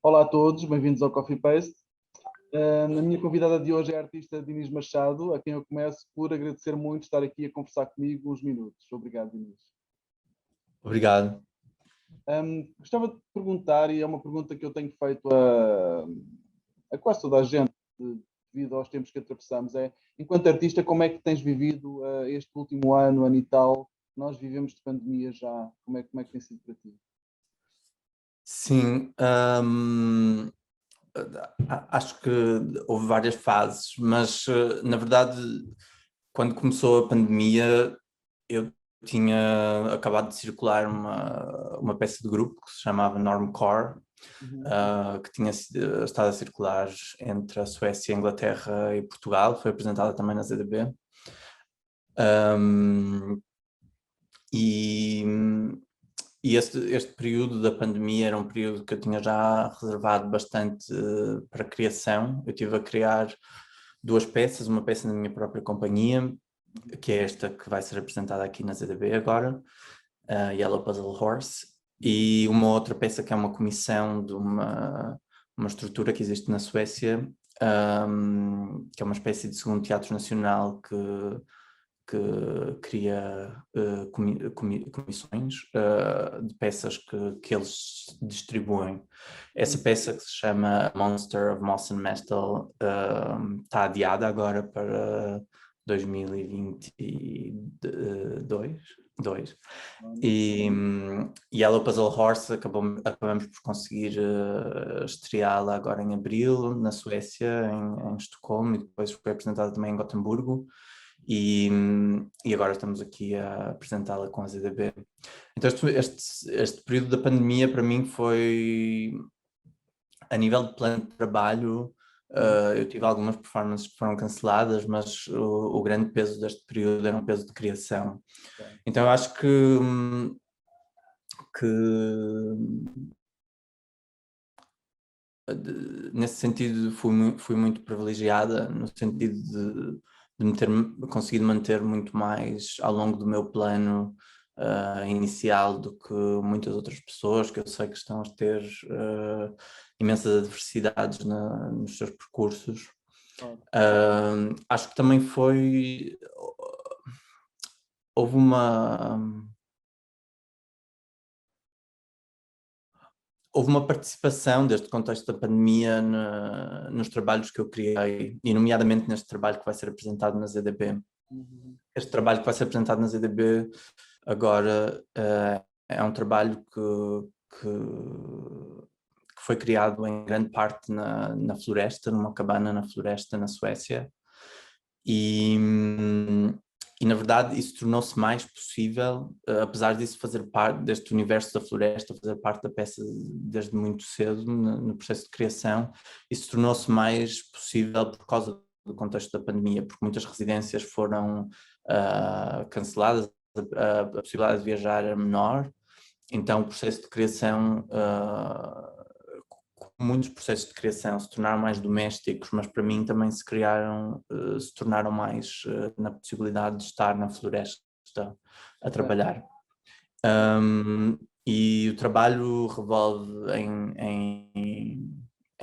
Olá a todos, bem-vindos ao Coffee Paste. A minha convidada de hoje é a artista Dinis Machado, a quem eu começo por agradecer muito estar aqui a conversar comigo uns minutos. Obrigado, Dinis. Obrigado. Gostava de perguntar, e é uma pergunta que eu tenho feito a quase toda a gente, devido aos tempos que atravessamos, enquanto artista, como é que tens vivido este último ano e tal? Nós vivemos de pandemia já, como é que tem sido para ti? Sim, acho que houve várias fases, mas na verdade, quando começou a pandemia, eu tinha acabado de circular uma peça de grupo que se chamava Normcore, que tinha estado a circular entre a Suécia, a Inglaterra e Portugal, foi apresentada também na ZDB. E este período da pandemia era um período que eu tinha já reservado bastante para criação. Eu estive a criar duas peças, uma peça na minha própria companhia, que é esta que vai ser apresentada aqui na ZDB agora, Yellow Puzzle Horse, e uma outra peça que é uma comissão de uma estrutura que existe na Suécia, que é uma espécie de segundo teatro nacional que cria comissões de peças que eles distribuem. Essa peça, que se chama Monster of Moss and Metal, está adiada agora para 2022. E Yellow Puzzle Horse acabamos por conseguir estreá-la agora em abril, na Suécia, em Estocolmo, e depois foi apresentada também em Gotemburgo. E agora estamos aqui a apresentá-la com a ZDB. Então este período da pandemia para mim foi, a nível de plano de trabalho, eu tive algumas performances que foram canceladas, mas o grande peso deste período era um peso de criação. Então eu acho que nesse sentido fui muito privilegiada, no sentido de me ter conseguido manter muito mais ao longo do meu plano inicial do que muitas outras pessoas que eu sei que estão a ter imensas adversidades nos seus percursos. Acho que também houve uma participação deste contexto da pandemia nos trabalhos que eu criei, e nomeadamente neste trabalho que vai ser apresentado na ZDB. Este trabalho que vai ser apresentado na ZDB agora é um trabalho que foi criado em grande parte na floresta, numa cabana na floresta na Suécia, e na verdade isso tornou-se mais possível, apesar disso fazer parte deste universo da floresta, fazer parte da peça desde muito cedo no processo de criação. Isso tornou-se mais possível por causa do contexto da pandemia, porque muitas residências foram canceladas, a possibilidade de viajar era menor, então o processo de criação, muitos processos de criação se tornaram mais domésticos, mas para mim também se tornaram mais na possibilidade de estar na floresta a trabalhar. E o trabalho revolve em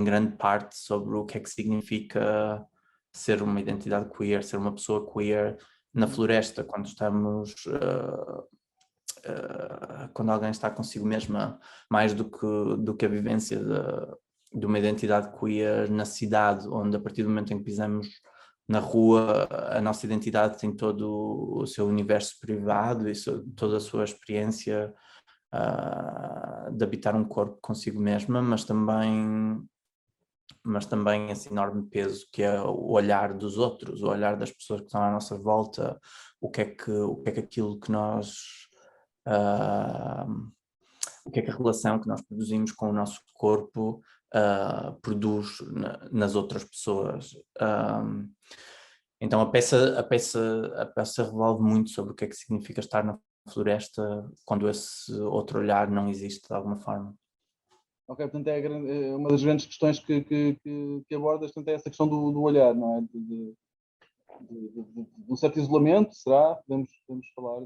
grande parte sobre o que é que significa ser uma identidade queer, ser uma pessoa queer na floresta, quando estamos... quando alguém está consigo mesma, mais do que a vivência de uma identidade queer na cidade, onde a partir do momento em que pisamos na rua, a nossa identidade tem todo o seu universo privado e toda a sua experiência de habitar um corpo consigo mesma, mas também esse enorme peso que é o olhar dos outros, o olhar das pessoas que estão à nossa volta, o que é aquilo que nós... o que é que a relação que nós produzimos com o nosso corpo produz nas outras pessoas. Então a peça revolve muito sobre o que é que significa estar na floresta quando esse outro olhar não existe de alguma forma. Ok, portanto é uma das grandes questões que abordas, portanto, é essa questão do olhar, não é? De um certo isolamento, será? Podemos falar?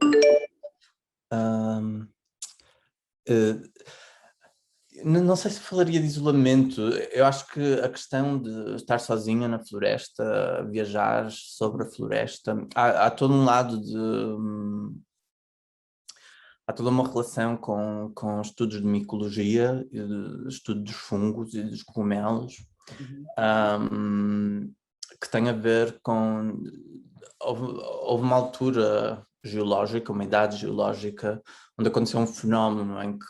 Não sei se falaria de isolamento. Eu acho que a questão de estar sozinha na floresta, viajar sobre a floresta, há todo um lado de... Há toda uma relação com estudos de micologia, estudo dos fungos e dos cogumelos, que tem a ver com... Houve uma altura geológica, uma idade geológica, onde aconteceu um fenómeno em que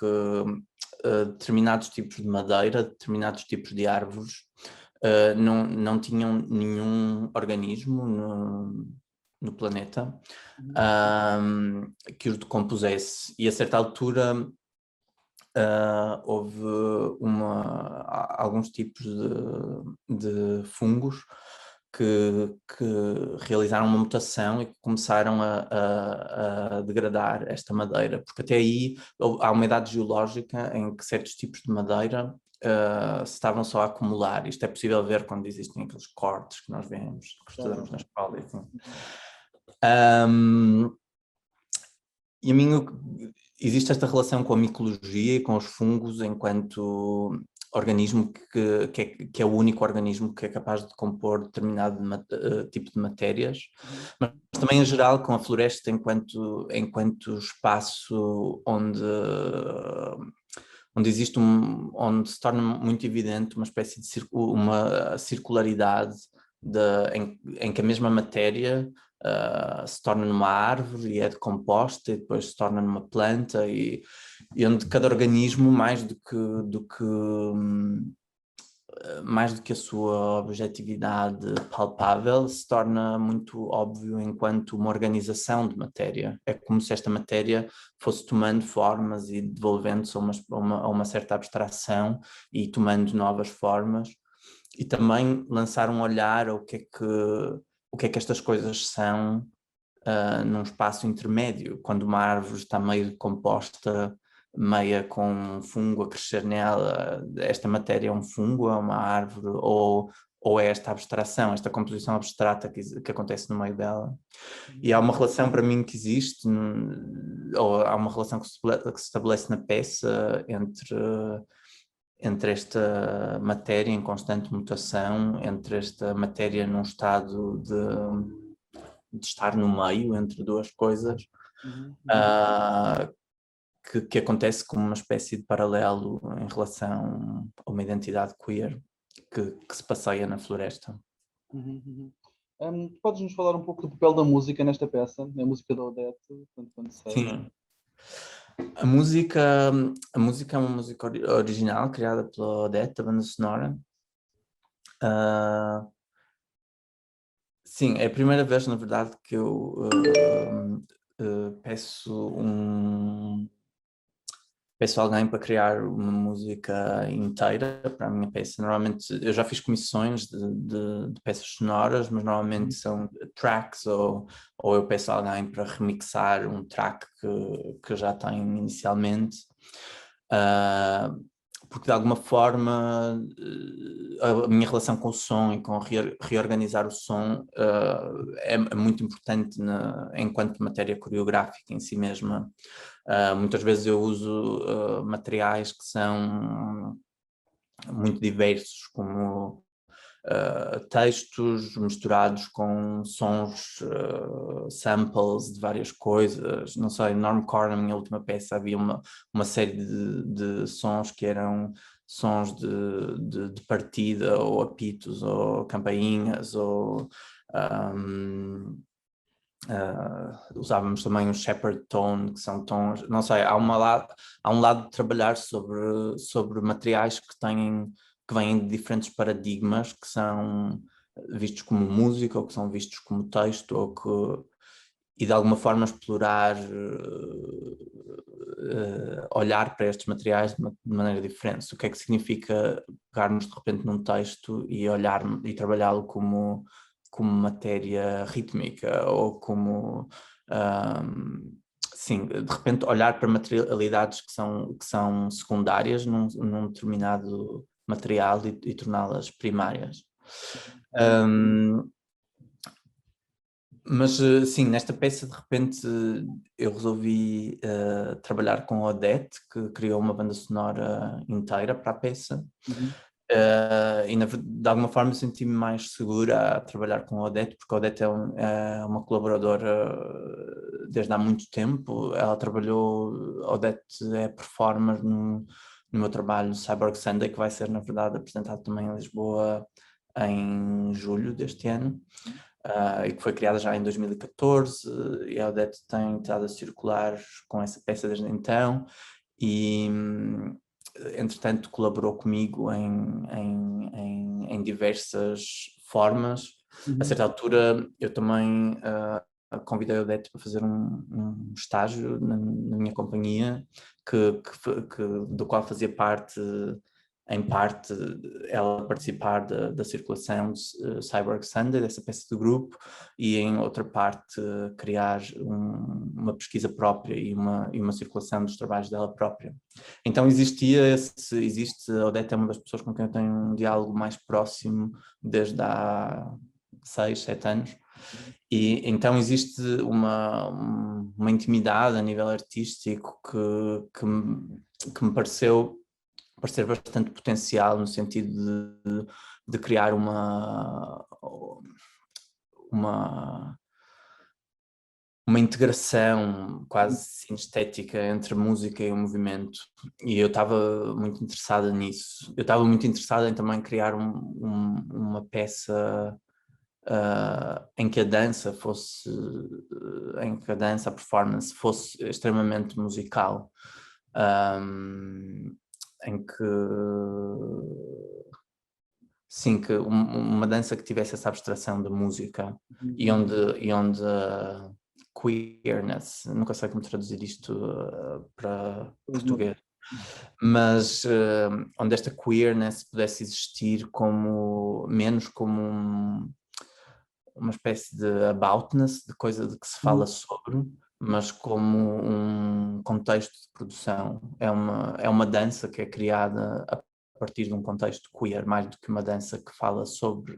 determinados tipos de madeira, determinados tipos de árvores, não tinham nenhum organismo no planeta que os decompusesse. E a certa altura houve alguns tipos de fungos que realizaram uma mutação e que começaram a degradar esta madeira, porque até aí há uma idade geológica em que certos tipos de madeira se estavam só a acumular. Isto é possível ver quando existem aqueles cortes que nós vemos, que estudamos na escola. E assim. E a mim existe esta relação com a micologia e com os fungos enquanto organismo que é o único organismo que é capaz de compor determinado tipo de matérias, mas também em geral com a floresta enquanto espaço onde existe onde se torna muito evidente uma espécie de uma circularidade em que a mesma matéria se torna numa árvore e é decomposta e depois se torna numa planta e onde cada organismo mais do que a sua objetividade palpável se torna muito óbvio enquanto uma organização de matéria. É como se esta matéria fosse tomando formas e devolvendo-se a uma certa abstração e tomando novas formas, e também lançar um olhar ao que é que estas coisas são num espaço intermédio, quando uma árvore está meio decomposta, meia com um fungo a crescer nela. Esta matéria é um fungo, é uma árvore, ou é esta abstração, esta composição abstrata que acontece no meio dela. E há uma relação para mim que existe, ou há uma relação que se estabelece na peça entre esta matéria em constante mutação, entre esta matéria num estado de estar no meio entre duas coisas, que acontece como uma espécie de paralelo em relação a uma identidade queer que se passeia na floresta. Podes-nos falar um pouco do papel da música nesta peça, a música da Odete, tanto quanto sei? Sim. A música é uma música original criada pela Odete, a banda sonora. Sim, é a primeira vez, na verdade, que eu peço alguém para criar uma música inteira para a minha peça. Normalmente, eu já fiz comissões de peças sonoras, mas normalmente são tracks, ou eu peço alguém para remixar um track que já tenho inicialmente. Porque de alguma forma a minha relação com o som e com reorganizar o som é muito importante enquanto matéria coreográfica em si mesma. Muitas vezes eu uso materiais que são muito diversos, como textos misturados com sons, samples de várias coisas. Não sei, Normcore, na minha última peça, havia uma série de sons que eram sons de partida, ou apitos, ou campainhas, ou usávamos também o shepherd tone, que são tons, não sei, há um lado de trabalhar sobre materiais que vêm de diferentes paradigmas, que são vistos como música, ou que são vistos como texto, e de alguma forma explorar, olhar para estes materiais de maneira diferente. O que é que significa pegarmos de repente num texto e olhar e trabalhá-lo como matéria rítmica, ou como sim, de repente olhar para materialidades que são secundárias num determinado material e torná-las primárias. Mas sim, nesta peça de repente eu resolvi trabalhar com a Odete, que criou uma banda sonora inteira para a peça. Uhum. E de alguma forma senti-me mais segura a trabalhar com a Odete, porque a Odete é uma colaboradora desde há muito tempo. Ela trabalhou, a Odete é performer no meu trabalho Cyborg Sunday, que vai ser na verdade apresentado também em Lisboa em julho deste ano. E que foi criada já em 2014, e a Odete tem estado a circular com essa peça desde então, e entretanto colaborou comigo em diversas formas. A certa altura eu também convidei a Odete para fazer um estágio na minha companhia, do qual fazia parte, em parte, ela participar da circulação de Cyborg Sunday, dessa peça do grupo, e em outra parte criar uma pesquisa própria e uma circulação dos trabalhos dela própria. Então existe, a Odete é uma das pessoas com quem eu tenho um diálogo mais próximo desde há 6, 7 anos, e então existe uma intimidade a nível artístico que me pareceu parecer bastante potencial no sentido de criar uma integração quase sinestética entre a música e o movimento, e eu estava muito interessada nisso. Eu estava muito interessada em também criar uma peça em que a dança a performance fosse extremamente musical. Em que sim, que uma dança que tivesse essa abstração da música e onde queerness, nunca sei como traduzir isto para português, mas onde esta queerness pudesse existir menos como uma espécie de aboutness, de coisa de que se fala sobre, mas como um contexto de produção. É uma dança que é criada a partir de um contexto queer, mais do que uma dança que fala sobre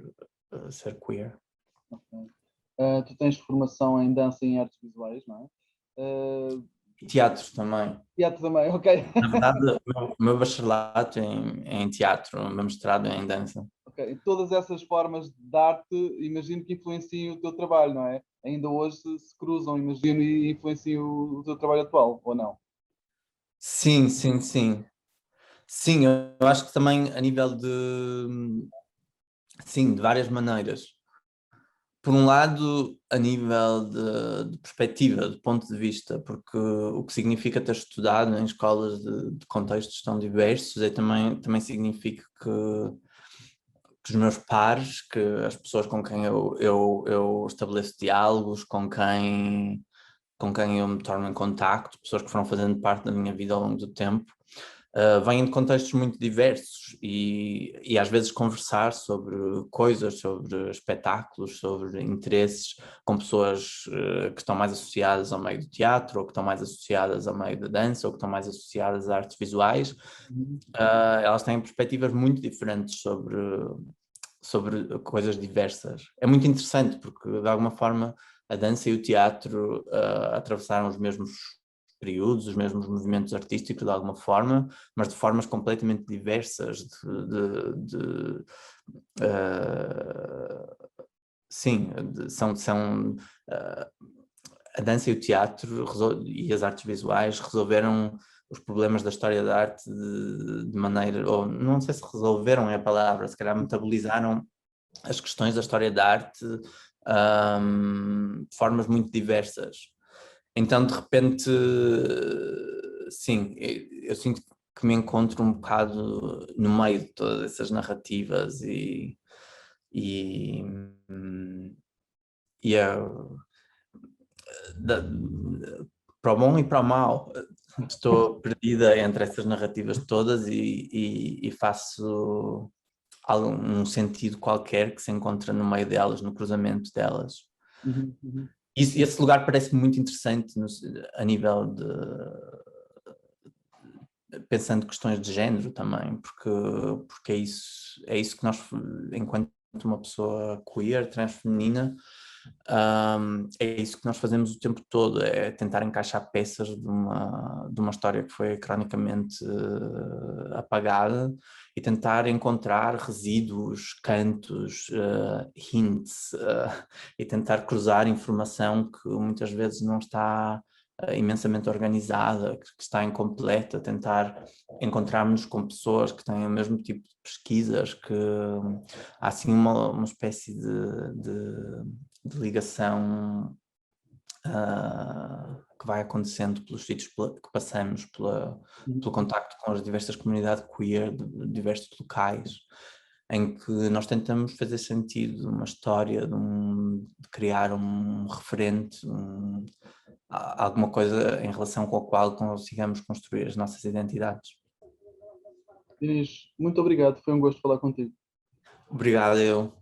ser queer. Okay. Tu tens formação em dança e em artes visuais, não é? Teatro também. Teatro também, ok. Na verdade, o meu bacharelato é em teatro, o meu mestrado é em dança. Okay. E todas essas formas de arte, imagino que influenciam o teu trabalho, não é? Ainda hoje se cruzam, imagino, e influenciam o teu trabalho atual, ou não? Sim, sim, sim. Sim, eu acho que também a nível sim, de várias maneiras. Por um lado, a nível de perspectiva, de ponto de vista, porque o que significa ter estudado em escolas de contextos tão diversos também significa que os meus pares, que as pessoas com quem eu estabeleço diálogos, com quem eu me torno em contacto, pessoas que foram fazendo parte da minha vida ao longo do tempo, vêm de contextos muito diversos e às vezes conversar sobre coisas, sobre espetáculos, sobre interesses com pessoas que estão mais associadas ao meio do teatro, ou que estão mais associadas ao meio da dança, ou que estão mais associadas a artes visuais. Elas têm perspectivas muito diferentes sobre coisas diversas. É muito interessante porque, de alguma forma, a dança e o teatro atravessaram os mesmos períodos, os mesmos movimentos artísticos, de alguma forma, mas de formas completamente diversas. Sim, a dança e o teatro e as artes visuais resolveram os problemas da história da arte de maneira, ou não sei se resolveram é a palavra, se calhar metabolizaram as questões da história da arte de formas muito diversas. Então, de repente, sim, eu sinto que me encontro um bocado no meio de todas essas narrativas e da, para o bom e para o mal. Estou perdida entre essas narrativas todas e faço algum sentido qualquer que se encontra no meio delas, no cruzamento delas. Esse lugar parece muito interessante a nível de pensando questões de género também, porque é isso que nós, enquanto uma pessoa queer, transfeminina, É isso que nós fazemos o tempo todo, é tentar encaixar peças de uma história que foi cronicamente apagada e tentar encontrar resíduos, cantos, hints, e tentar cruzar informação que muitas vezes não está imensamente organizada, que está incompleta, tentar encontrarmos com pessoas que têm o mesmo tipo de pesquisas, que há assim uma espécie de ligação que vai acontecendo pelos sítios que passamos, pelo contacto com as diversas comunidades queer de diversos locais, em que nós tentamos fazer sentido uma história, de criar um referente, alguma coisa em relação com a qual consigamos construir as nossas identidades. Inês, muito obrigado, foi um gosto falar contigo. Obrigado, eu.